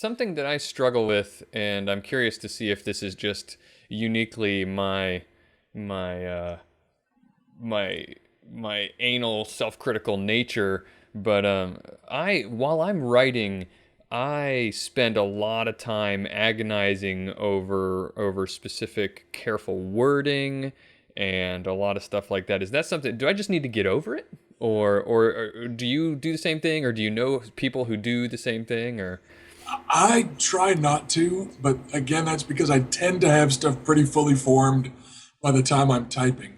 something that I struggle with, and I'm curious to see if this is just uniquely my my my anal self-critical nature, but I while I'm writing, I spend a lot of time agonizing over specific careful wording and a lot of stuff like that. Is that something, do I just need to get over it? Or do you do the same thing, or do you know people who do the same thing, or I try not to, but again, that's because I tend to have stuff pretty fully formed by the time I'm typing.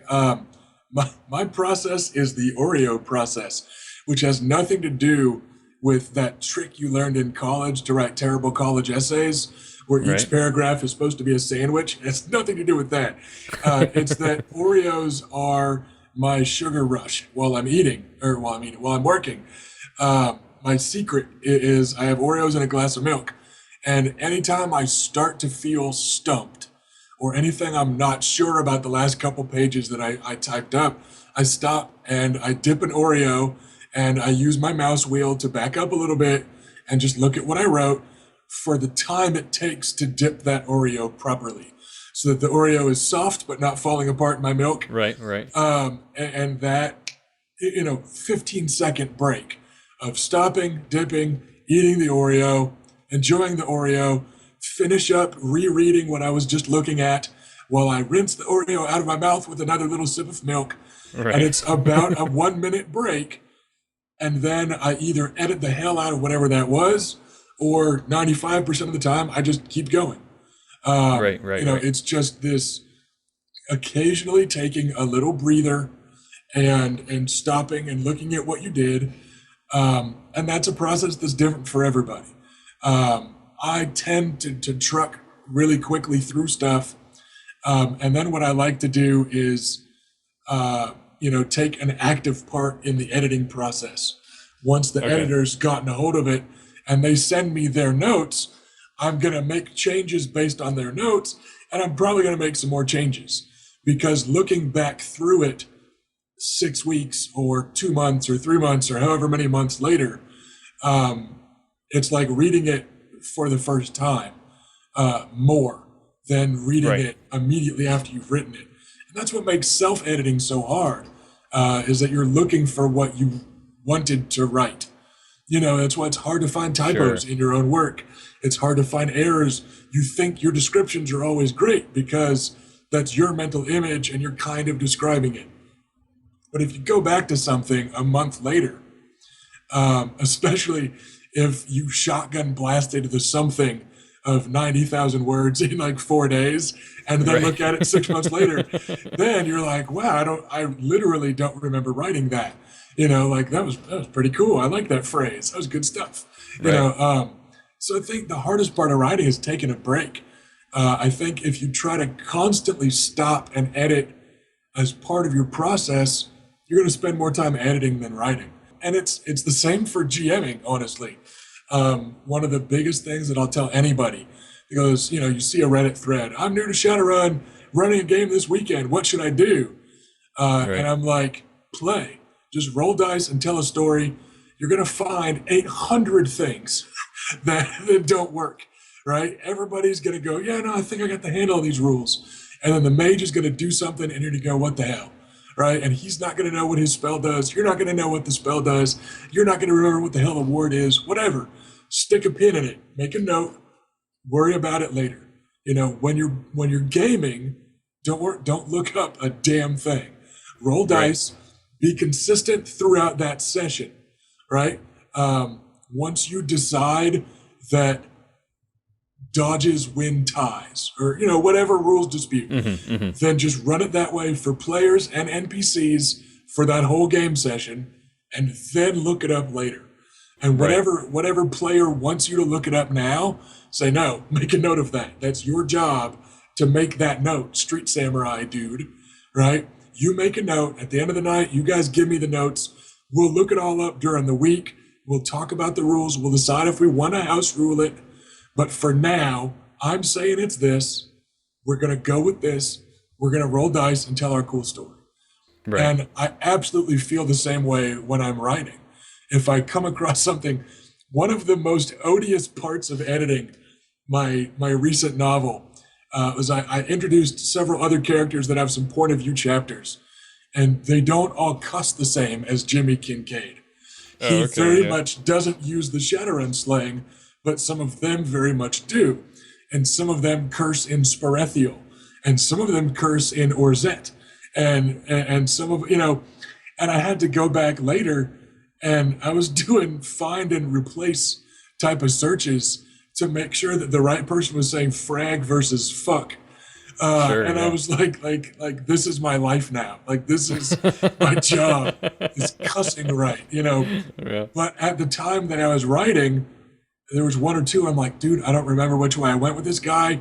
My process is the Oreo process, which has nothing to do with that trick you learned in college to write terrible college essays, where each right? paragraph is supposed to be a sandwich. It has nothing to do with that. It's that Oreos are my sugar rush while I'm eating, or while I'm working. My secret is I have Oreos and a glass of milk. And anytime I start to feel stumped or anything I'm not sure about the last couple pages that I typed up, I stop and I dip an Oreo and I use my mouse wheel to back up a little bit and just look at what I wrote for the time it takes to dip that Oreo properly so that the Oreo is soft but not falling apart in my milk. Right, right. And that, 15-second break of stopping, dipping, eating the Oreo, enjoying the Oreo, finish up rereading what I was just looking at while I rinse the Oreo out of my mouth with another little sip of milk. And Right. it's about a 1 minute break. And then I either edit the hell out of whatever that was, or 95% of the time, I just keep going. Right, right, right. It's just this occasionally taking a little breather and stopping and looking at what you did. And that's a process that's different for everybody. I tend to truck really quickly through stuff. And then what I like to do is, take an active part in the editing process. Once the Okay. editor's gotten a hold of it and they send me their notes, I'm going to make changes based on their notes. And I'm probably going to make some more changes because looking back through it 6 weeks or 2 months or 3 months or however many months later, it's like reading it for the first time more than reading Right. it immediately after you've written it. And that's what makes self-editing so hard, is that you're looking for what you wanted to write. That's why it's hard to find typos Sure. in your own work. It's hard to find errors. You think your descriptions are always great because that's your mental image and you're kind of describing it. But if you go back to something a month later, especially if you shotgun blasted the something of 90,000 words in like 4 days, and then Right. look at it 6 months later, then you're like, wow, I literally don't remember writing that. Like that was pretty cool. I like that phrase. That was good stuff. Right. So I think the hardest part of writing is taking a break. I think if you try to constantly stop and edit as part of your process, you're going to spend more time editing than writing. And it's the same for GMing, honestly. One of the biggest things that I'll tell anybody, because you see a Reddit thread, I'm new to Shadowrun, running a game this weekend. What should I do? And Right. I'm like, play. Just roll dice and tell a story. You're going to find 800 things that don't work, right? Everybody's going to go, yeah, no, I think I got the handle of these rules. And then the mage is going to do something and you're going to go, what the hell? Right? And he's not going to know what his spell does. You're not going to know what the spell does. You're not going to remember what the hell the word is. Whatever. Stick a pin in it. Make a note. Worry about it later. When you're gaming, don't look up a damn thing. Roll Right. dice. Be consistent throughout that session. Right? Once you decide that dodges win ties, or whatever rules dispute, then just run it that way for players and NPCs for that whole game session, and then look it up later. And Right. whatever player wants you to look it up now, say no, make a note of that. That's your job to make that note, Street Samurai dude, right? You make a note at the end of the night, you guys give me the notes. We'll look it all up during the week. We'll talk about the rules. We'll decide if we want to house rule it. But for now, I'm saying it's this. We're going to go with this. We're going to roll dice and tell our cool story. Right. And I absolutely feel the same way when I'm writing. If I come across something one of the most odious parts of editing my recent novel was I introduced several other characters that have some point of view chapters, and they don't all cuss the same as Jimmy Kincaid. Oh, He okay, very yeah. much doesn't use the Shadowrun slang, but some of them very much do. And some of them curse in Sparethiel, and some of them curse in Orzet, and some of, and I had to go back later, and I was doing find and replace type of searches to make sure that the right person was saying frag versus fuck. Sure, And I yeah. was like, this is my life now. Like, this is my job, is cussing right, Yeah. But at the time that I was writing, there was one or two. I'm like, dude, I don't remember which way I went with this guy.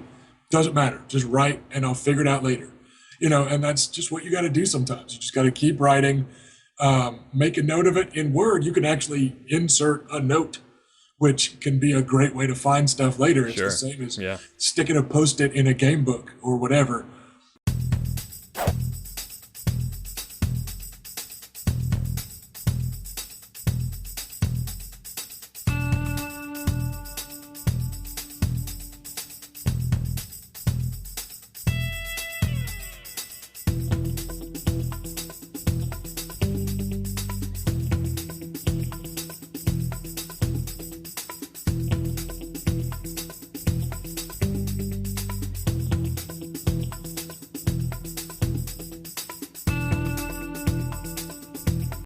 Doesn't matter. Just write, and I'll figure it out later. And that's just what you got to do sometimes. You just got to keep writing. Make a note of it. In Word, you can actually insert a note, which can be a great way to find stuff later. It's Sure. the same as Yeah. sticking a Post-it in a game book or whatever.